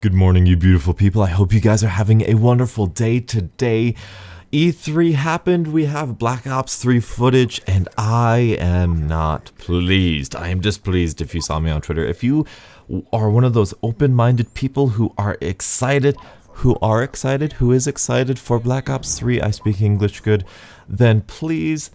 Good morning, you beautiful people. I hope you guys are having a wonderful day today. E3 happened, we have Black Ops 3 footage, and I am not pleased. I am displeased if you saw me on Twitter. If you are one of those open-minded people who is excited for Black Ops 3, I speak English good, then please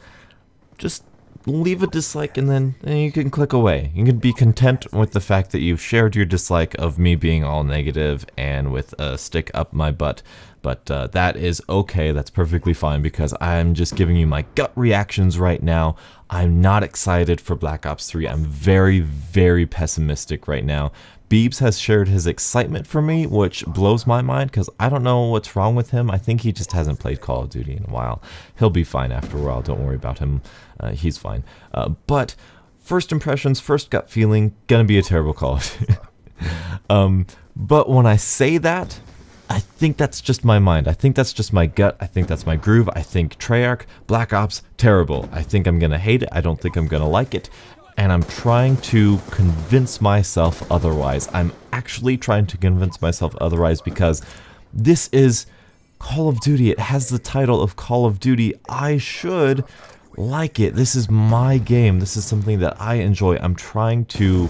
just leave a dislike and then you can click away. You can be content with the fact that you've shared your dislike of me being all negative and with a stick up my butt. But that is okay. That's perfectly fine because I'm just giving you my gut reactions right now. I'm not excited for Black Ops 3. I'm very, very pessimistic right now. Beebs has shared his excitement for me, which blows my mind because I don't know what's wrong with him. I think he just hasn't played Call of Duty in a while. He'll be fine after a while. Don't worry about him. He's fine. But first impressions, first gut feeling, gonna be a terrible Call of Duty. But when I say that, I think that's just my mind. I think that's just my gut. I think that's my groove. I think Treyarch, Black Ops, terrible. I think I'm gonna hate it. I don't think I'm gonna like it. And I'm trying to convince myself otherwise. I'm actually trying to convince myself otherwise because this is Call of Duty. It has the title of Call of Duty. I should like it. This is my game. This is something that I enjoy. I'm trying to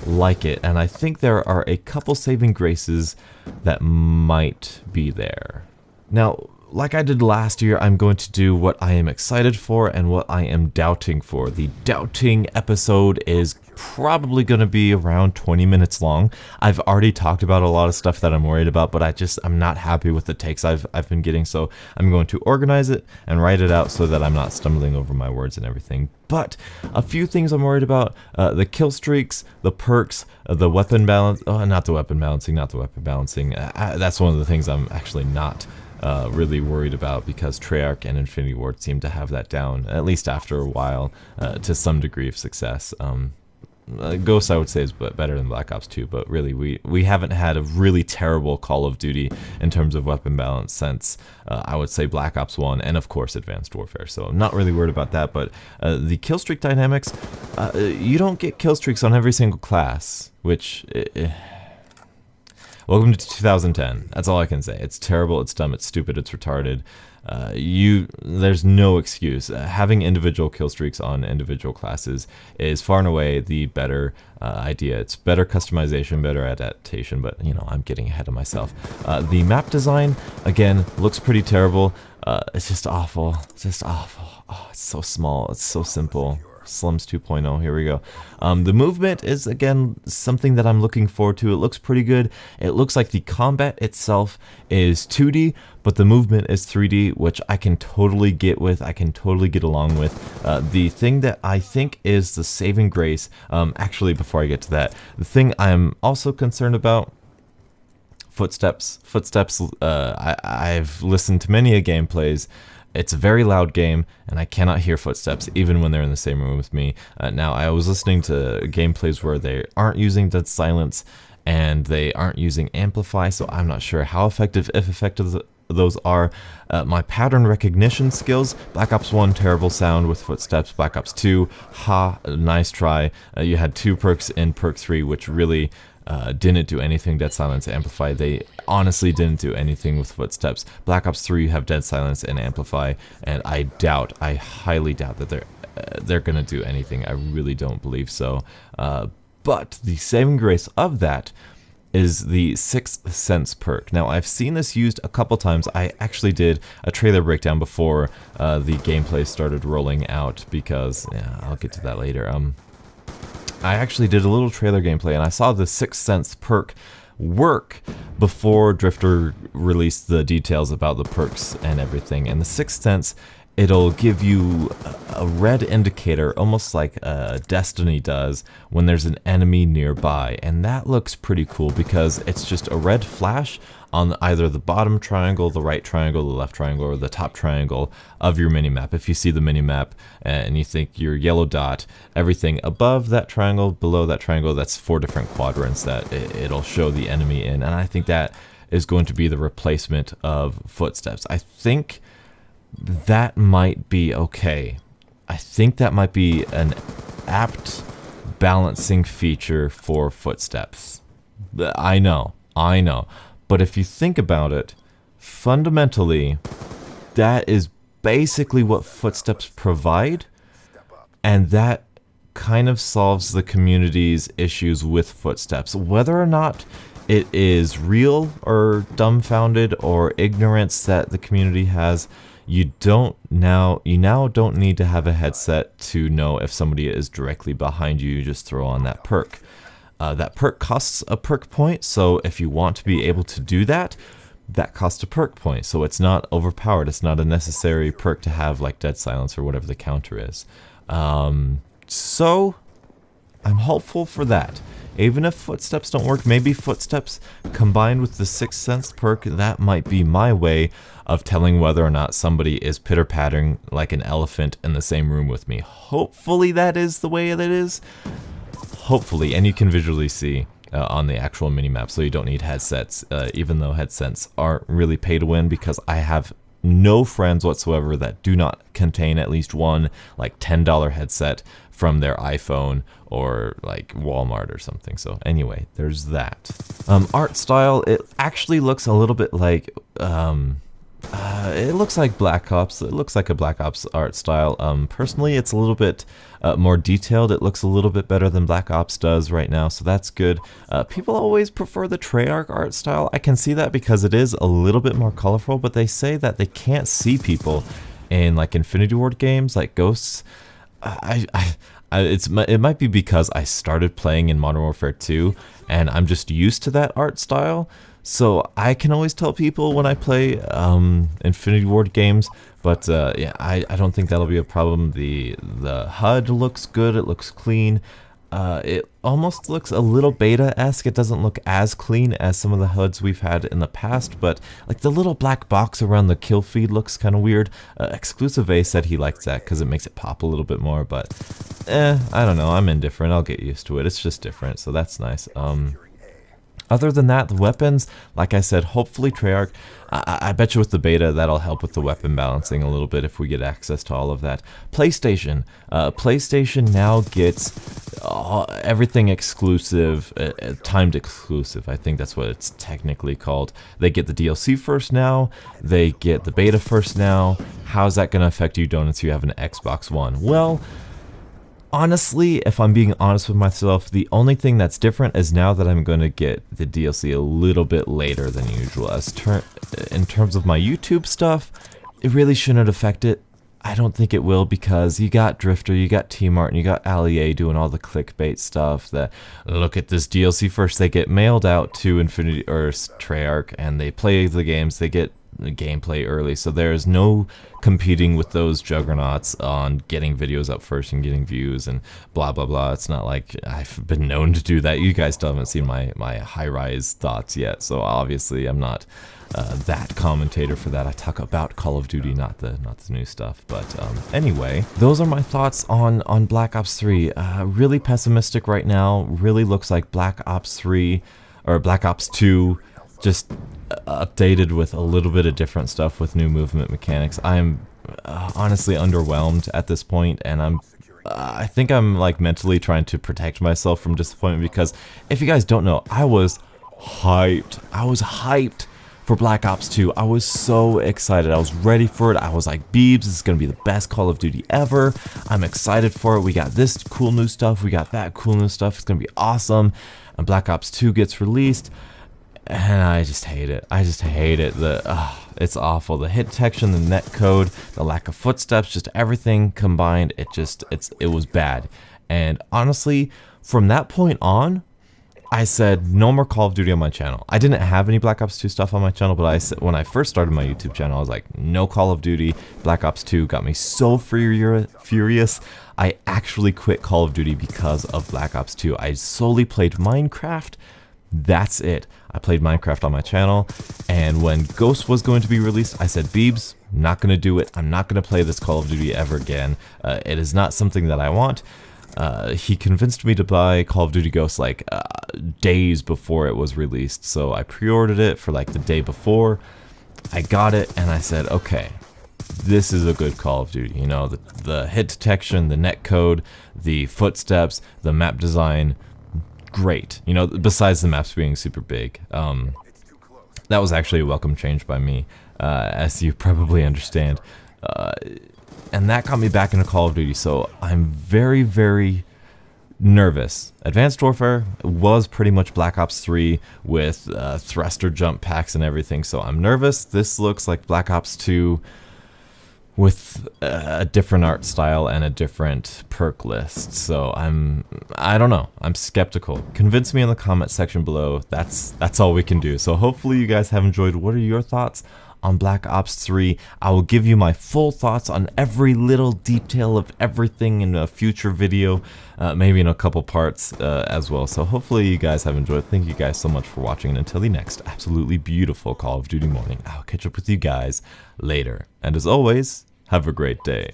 like it. And I think there are a couple saving graces that might be there. Now, like I did last year, I'm going to do what I am excited for and what I am doubting for. The doubting episode is probably going to be around 20 minutes long. I've already talked about a lot of stuff that I'm worried about, but I'm not happy with the takes I've been getting, so I'm going to organize it and write it out so that I'm not stumbling over my words and everything. But a few things I'm worried about, the kill streaks, the perks, the weapon balance, not the weapon balancing. That's one of the things I'm actually not really worried about because Treyarch and Infinity Ward seem to have that down, at least after a while, to some degree of success. Ghost, I would say, is better than Black Ops 2, but really, we haven't had a really terrible Call of Duty in terms of weapon balance since, I would say, Black Ops 1, and of course, Advanced Warfare, so I'm not really worried about that, but the killstreak dynamics, you don't get killstreaks on every single class, which... Welcome to 2010. That's all I can say. It's terrible, it's dumb, it's stupid, it's retarded. There's no excuse. Having individual kill streaks on individual classes is far and away the better idea. It's better customization, better adaptation, but I'm getting ahead of myself. The map design, again, looks pretty terrible. It's just awful. It's just awful. Oh, it's so small. It's so simple. Slums 2.0, here we go. The movement is, again, something that I'm looking forward to. It looks pretty good. It looks like the combat itself is 2D, but the movement is 3D, which I can totally get with. I can totally get along with. The thing that I think is the saving grace, actually, before I get to that, the thing I'm also concerned about, footsteps. I've listened to many gameplays. It's a very loud game, and I cannot hear footsteps even when they're in the same room with me. Now, I was listening to gameplays where they aren't using dead silence, and they aren't using amplify, so I'm not sure how effective, if effective, those are. My pattern recognition skills, Black Ops 1, terrible sound with footsteps. Black Ops 2, nice try. You had 2 perks in Perk 3, which really... didn't do anything. Dead Silence, Amplify, they honestly didn't do anything with footsteps. Black Ops 3, you have Dead Silence and Amplify, and I highly doubt that they're gonna do anything. I really don't believe so. But the saving grace of that is the Sixth Sense perk. Now, I've seen this used a couple times. I actually did a trailer breakdown before the gameplay started rolling out because, I'll get to that later. I actually did a little trailer gameplay, and I saw the Sixth Sense perk work before Drifter released the details about the perks and everything. And the Sixth Sense, it'll give you a red indicator, almost like Destiny does, when there's an enemy nearby. And that looks pretty cool because it's just a red flash on either the bottom triangle, the right triangle, the left triangle, or the top triangle of your minimap. If you see the minimap and you think your yellow dot, everything above that triangle, below that triangle, that's 4 different quadrants that it'll show the enemy in. And I think that is going to be the replacement of footsteps. I think that might be okay. I think that might be an apt balancing feature for footsteps. I know. I know. But if you think about it, fundamentally, that is basically what footsteps provide, and that kind of solves the community's issues with footsteps. Whether or not it is real or dumbfounded or ignorance that the community has, you now don't need to have a headset to know if somebody is directly behind you. You just throw on that perk. That perk costs a perk point, so if you want to be able to do that, that costs a perk point. So it's not overpowered. It's not a necessary perk to have, like Dead Silence or whatever the counter is. So I'm hopeful for that. Even if footsteps don't work, maybe footsteps combined with the Sixth Sense perk, that might be my way of telling whether or not somebody is pitter-pattering like an elephant in the same room with me. Hopefully that is the way it is. Hopefully, and you can visually see on the actual minimap, so you don't need headsets, even though headsets aren't really pay to win, because I have no friends whatsoever that do not contain at least one like $10 headset from their iPhone or like Walmart or something. So anyway, there's that. Art style, it actually looks a little bit like it looks like Black Ops. It looks like a Black Ops art style. Personally, it's a little bit more detailed. It looks a little bit better than Black Ops does right now, so that's good. People always prefer the Treyarch art style. I can see that because it is a little bit more colorful, but they say that they can't see people in like Infinity Ward games, like Ghosts. It might be because I started playing in Modern Warfare 2, and I'm just used to that art style. So I can always tell people when I play Infinity Ward games, but yeah, I don't think that'll be a problem. The HUD looks good. It looks clean. It almost looks a little beta-esque. It doesn't look as clean as some of the HUDs we've had in the past, but like the little black box around the kill feed looks kind of weird. Exclusive A said he likes that because it makes it pop a little bit more, but I don't know. I'm indifferent. I'll get used to it. It's just different, so that's nice. Other than that, the weapons, like I said, hopefully Treyarch, I bet you with the beta, that'll help with the weapon balancing a little bit if we get access to all of that. PlayStation. PlayStation now gets everything exclusive, timed exclusive. I think that's what it's technically called. They get the DLC first now. They get the beta first now. How's that going to affect you, Donuts, you have an Xbox One? Well, honestly, if I'm being honest with myself, the only thing that's different is now that I'm going to get the DLC a little bit later than usual. In terms of my YouTube stuff, it really shouldn't affect it. I don't think it will, because you got Drifter, you got T-Mart, and you got Ali doing all the clickbait stuff that, look at this DLC first. They get mailed out to Infinity or Treyarch, and they play the games, they get gameplay early, so there's no competing with those juggernauts on getting videos up first and getting views and blah blah blah. It's not like I've been known to do that. You guys still haven't seen my high-rise thoughts yet, so obviously I'm not that commentator for that. I talk about Call of Duty, not the new stuff. But anyway, those are my thoughts on Black Ops 3. Really pessimistic right now. Really looks like Black Ops 3 or Black Ops 2 just updated with a little bit of different stuff with new movement mechanics. I'm honestly underwhelmed at this point, and I think I'm like mentally trying to protect myself from disappointment, because if you guys don't know, I was hyped. I was hyped for Black Ops 2. I was so excited. I was ready for it. I was like, Beebs, this is going to be the best Call of Duty ever. I'm excited for it. We got this cool new stuff. We got that cool new stuff. It's going to be awesome. And Black Ops 2 gets released, and I just hate it. I just hate it. It's awful. The hit detection, the net code, the lack of footsteps, just everything combined. It was bad. And honestly, from that point on, I said no more Call of Duty on my channel. I didn't have any Black Ops 2 stuff on my channel, but I said, when I first started my YouTube channel, I was like, no Call of Duty. Black Ops 2 got me so furious. I actually quit Call of Duty because of Black Ops 2. I solely played Minecraft. That's it. I played Minecraft on my channel, and when Ghost was going to be released, I said, Beebs, not going to do it. I'm not going to play this Call of Duty ever again. It is not something that I want. He convinced me to buy Call of Duty Ghost like days before it was released, so I pre-ordered it for like the day before. I got it, and I said, okay, this is a good Call of Duty. You know, the hit detection, the net code, the footsteps, the map design, great. You know, besides the maps being super big. That was actually a welcome change by me, as you probably understand. And that got me back into Call of Duty, so I'm very, very nervous. Advanced Warfare was pretty much Black Ops 3 with thruster jump packs and everything, so I'm nervous. This looks like Black Ops 2 with a different art style and a different perk list, so I don't know, I'm skeptical. Convince me in the comment section below. That's all we can do. So hopefully you guys have enjoyed. What are your thoughts on Black Ops 3? I will give you my full thoughts on every little detail of everything in a future video, maybe in a couple parts as well. So hopefully you guys have enjoyed. Thank you guys so much for watching, and until the next absolutely beautiful Call of Duty morning, I'll catch up with you guys later. And as always, have a great day.